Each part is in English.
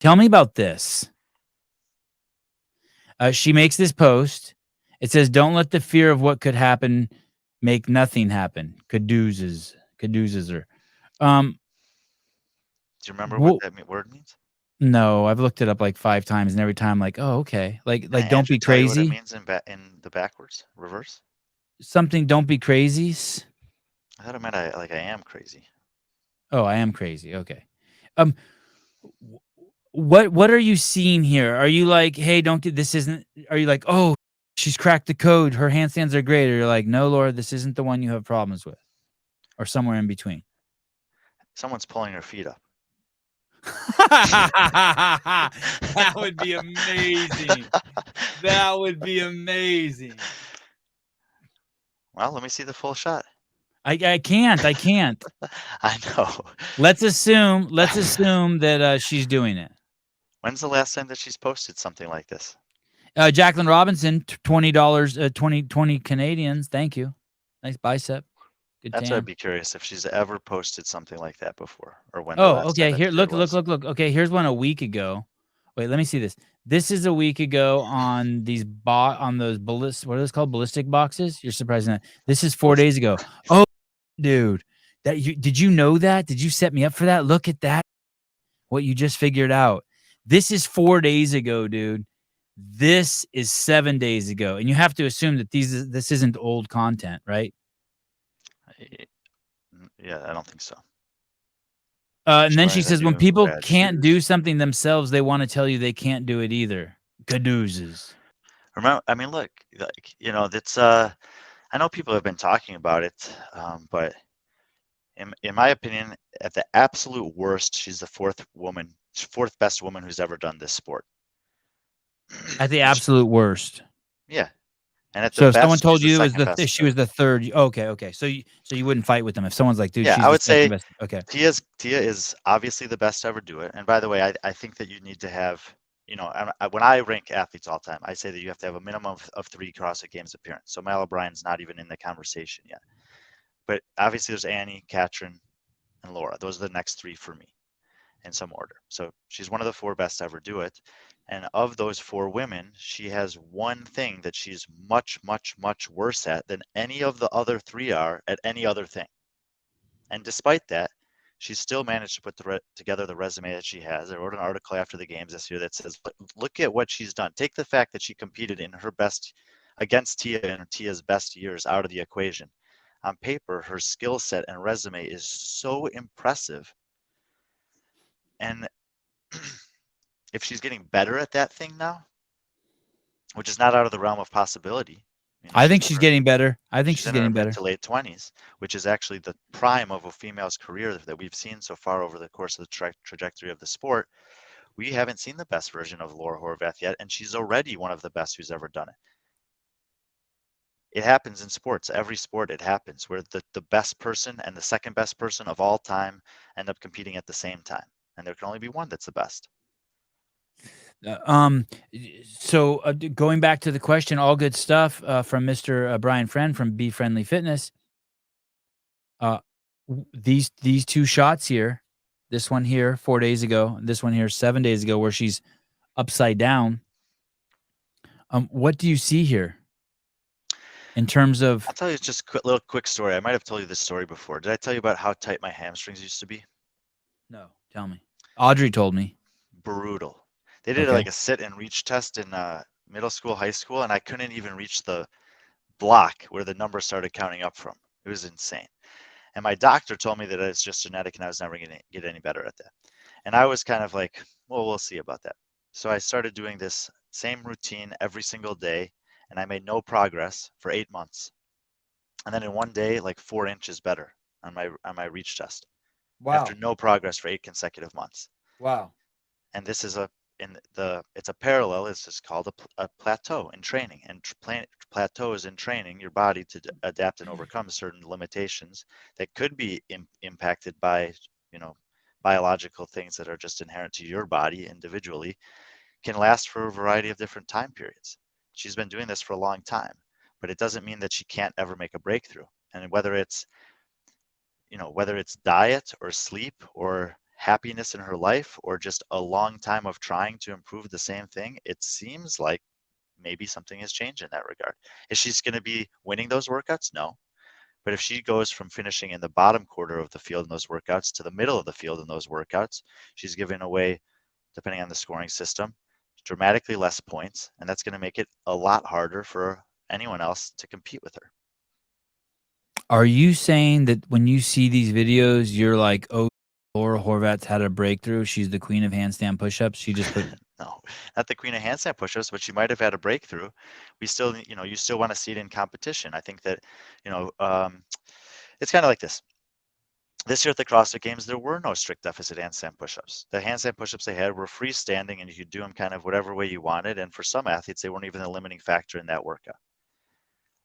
Tell me about this. She makes this post. It says, "Don't let the fear of what could happen make nothing happen." Caduces her. Um, Do you remember what wh- that word means? no, I've looked it up like 5 times, and every time, like, oh, okay, Can like, don't Andrew be tell you what it crazy. means in the backwards reverse? Something, don't be crazies. I thought it meant I am crazy. Oh, I am crazy. Okay. Um, what are you seeing here? Are you like, hey, don't do this? Isn't? Are you like, oh, she's cracked the code. Her handstands are great. Or you're like, no, Laura, this isn't the one you have problems with, or somewhere in between. Someone's pulling her feet up. That would be amazing. That would be amazing. Well, let me see the full shot. I can't. I can't. I know. Let's assume. Let's assume that she's doing it. When's the last time that she's posted something like this? Jacqueline Robinson, $20, 20 Canadians. Thank you. Nice bicep. Good That's what I'd tan. be curious if she's ever posted something like that before, or when the Oh, last time okay. that Here, she did look, it look, was. look, look. Okay, here's one a week ago. Wait, let me see this. This is a week ago on these on those what are those called? Ballistic boxes. You're surprising that. This is 4 days ago. Oh, dude, did you know that? Did you set me up for that? Look at that. What you just figured out. This is 4 days ago, dude. This is 7 days ago, and you have to assume that this isn't old content, right? Yeah, I don't think so. And then she Wearing the says, when new people red can't do shoes. something themselves, they want to tell you they can't do it either. Cadoozes. Remember, I mean, look, like, that's I know people have been talking about it, but in my opinion, at the absolute worst, she's the fourth best woman who's ever done this sport. At the absolute worst. Yeah, and at the So if someone best, she's told the you it was second best she to do it. was the third, okay, okay. So you wouldn't fight with them if someone's like, dude, Yeah, she's I the would second say best. Okay. Tia is obviously the best to ever do it. And by the way, I think that you need to have, when I rank athletes all the time, I say that you have to have a minimum of 3 CrossFit Games appearance. So Mal O'Brien's not even in the conversation yet. But obviously, there's Annie, Katrin, and Laura. Those are the next 3 for me in some order. So she's one of the 4 best to ever do it. And of those 4 women, she has one thing that she's much, much, much worse at than any of the other 3 are at any other thing. And despite that, she still managed to put together the resume that she has. I wrote an article after the games this year that says, look at what she's done. Take the fact that she competed in her best against Tia in Tia's best years out of the equation. On paper, her skill set and resume is so impressive. And if she's getting better at that thing now, which is not out of the realm of possibility, I think she's getting better. I think she's she's in her getting mid better. to late 20s, which is actually the prime of a female's career that we've seen so far over the course of the trajectory of the sport. We haven't seen the best version of Laura Horvath yet, and she's already one of the best who's ever done it. It happens in sports. Every sport, it happens where the best person and the second best person of all time end up competing at the same time. And there can only be one that's the best. Uh, um, so going back to the question, all good stuff from Mr. Brian Friend from Be Friendly Fitness. Uh, these 2 shots here, this one here 4 days ago, this one here 7 days ago, where she's upside down. What do you see here in terms of? I'll tell you just a little quick story. I might have told you this story before. Did I tell you about how tight my hamstrings used to be? No, tell me. Audrey told me. Brutal. They did Okay. like a sit and reach test in middle school, high school, and I couldn't even reach the block where the numbers started counting up from. It was insane. And my doctor told me that it's just genetic and I was never going to get any better at that. And I was kind of like, well, we'll see about that. So I started doing this same routine every single day, and I made no progress for 8 months. And then in one day, like 4 inches better on my reach test after Wow. no progress for 8 consecutive months. Wow. And this is it's a parallel. It's just called a plateau in training. And plateaus in training your body to adapt and overcome certain limitations that could be impacted by biological things that are just inherent to your body individually, can last for a variety of different time periods. She's been doing this for a long time, but it doesn't mean that she can't ever make a breakthrough. And whether it's diet or sleep or happiness in her life or just a long time of trying to improve the same thing, it seems like maybe something has changed in that regard. Is she going to be winning those workouts? No. But if she goes from finishing in the bottom quarter of the field in those workouts to the middle of the field in those workouts, she's giving away, depending on the scoring system, dramatically less points, and that's going to make it a lot harder for anyone else to compete with her. Are you saying that when you see these videos, you're like, oh, Laura Horvath's had a breakthrough. She's the queen of handstand push-ups. She just put No, not the queen of handstand push-ups, but she might have had a breakthrough. We still, you still want to see it in competition. I think that, it's kind of like this. This year at the CrossFit Games, there were no strict deficit handstand push-ups. The handstand push-ups they had were freestanding, and you could do them kind of whatever way you wanted. And for some athletes, they weren't even the limiting factor in that workout.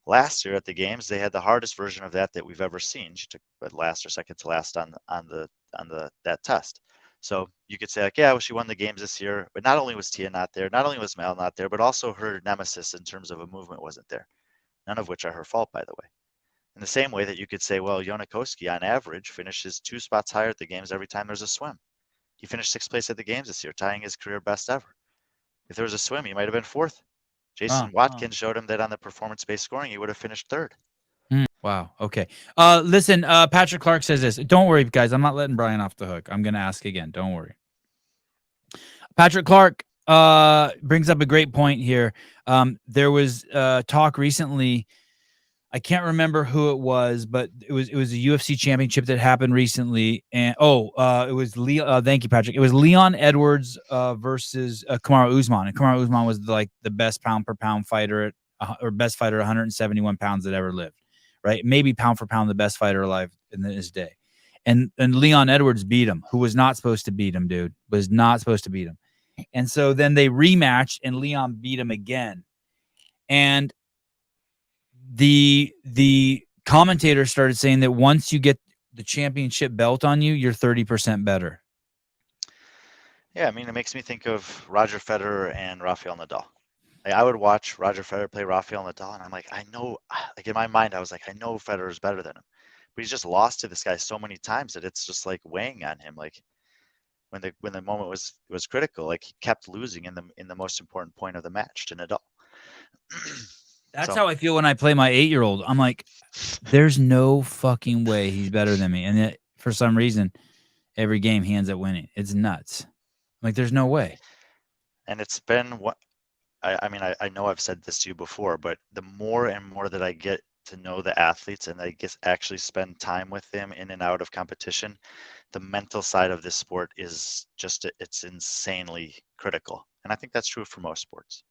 Last year at the games, they had the hardest version of that we've ever seen. She took last or second to last on that test. So you could say like, yeah, well, she won the games this year, but not only was Tia not there, not only was Mel not there, but also her nemesis in terms of a movement wasn't there. None of which are her fault, by the way. In the same way that you could say, well, Yonakoski on average finishes 2 spots higher at the games every time there's a swim. He finished 6th place at the games this year, tying his career best ever. If there was a swim, he might have been 4th. Jason Watkins showed him that on the performance-based scoring, he would have finished 3rd. Wow. Okay. Listen, Patrick Clark says this. Don't worry, guys. I'm not letting Brian off the hook. I'm going to ask again. Don't worry. Patrick Clark brings up a great point here. There was talk recently. I can't remember who it was, but it was a UFC championship that happened recently, and it was Leon. Thank you, Patrick. It was Leon Edwards versus Kamaru Usman, and Kamaru Usman was like the best pound per pound fighter or best fighter, 171 pounds that ever lived, right? Maybe pound for pound the best fighter alive in his day, and Leon Edwards beat him, who was not supposed to beat him, dude, was not supposed to beat him, and so then they rematched, and Leon beat him again, and the commentator started saying that once you get the championship belt on you, you're 30% better. Yeah, I mean, it makes me think of Roger Federer and Rafael Nadal. Like, I would watch Roger Federer play Rafael Nadal, and I'm like, I know, like in my mind, I was like, I know Federer's better than him, but he's just lost to this guy so many times that it's just like weighing on him. Like when the moment was critical, like he kept losing in the most important point of the match to Nadal. That's how I feel when I play my 8-year-old. I'm like, there's no fucking way he's better than me. And yet, for some reason, every game he ends up winning. It's nuts. I'm like, there's no way. And it's been what I mean, I know I've said this to you before, but the more and more that I get to know the athletes and I guess actually spend time with them in and out of competition, the mental side of this sport is just, it's insanely critical. And I think that's true for most sports.